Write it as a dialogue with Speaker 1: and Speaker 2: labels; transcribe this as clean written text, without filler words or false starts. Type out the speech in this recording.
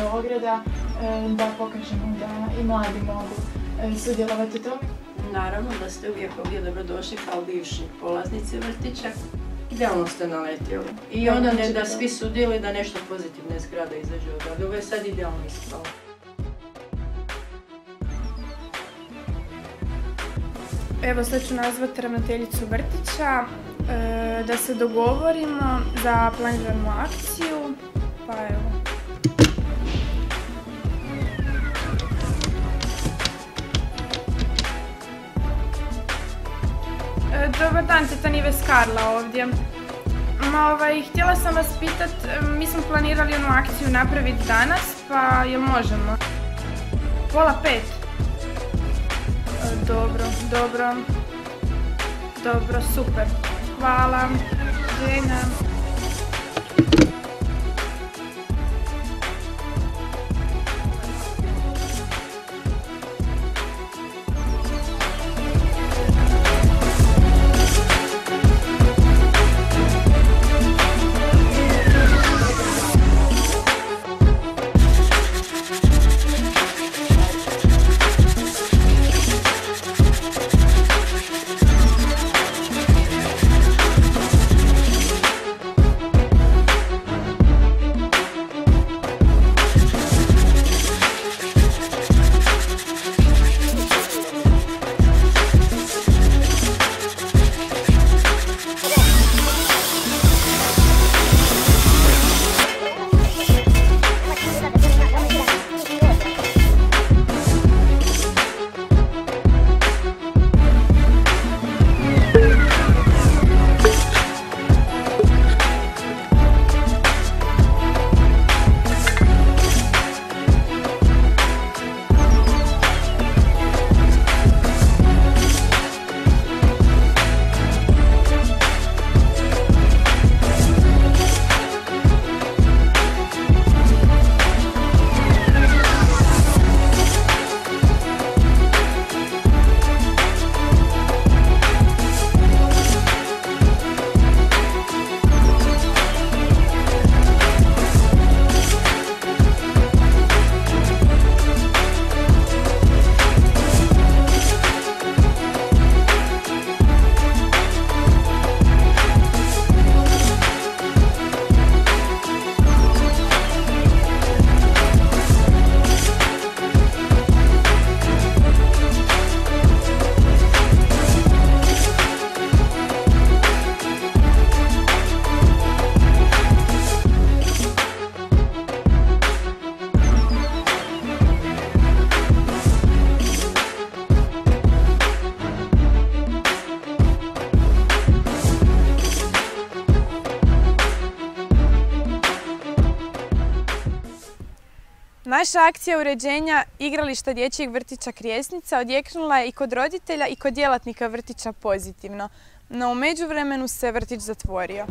Speaker 1: Beograda, da pokažemo da i mladi mogu sudjelovati u tome.
Speaker 2: Naravno da ste uvijek ovdje dobrodošli kao bivši polaznici vrtića. Idealno ste naletjeli. I onda ne da svi sudjeluju da nešto pozitivne zgrade izađe odavde. Ovo je sad idealno ispalo.
Speaker 3: Evo sad ću nazvati ravnateljicu vrtića da se dogovorimo za planiranu akciju. Pa evo. Dobar dan, teta Nives Karla ovdje. Htjela sam vas pitat, mi smo planirali jednu akciju napraviti danas, pa jel možemo? 4:30? Dobro, super. Hvala. Doviđenja. Naša akcija uređenja igrališta dječjeg vrtića Krijesnica odjeknula je i kod roditelja i kod djelatnika vrtića pozitivno, no u međuvremenu se vrtić zatvorio.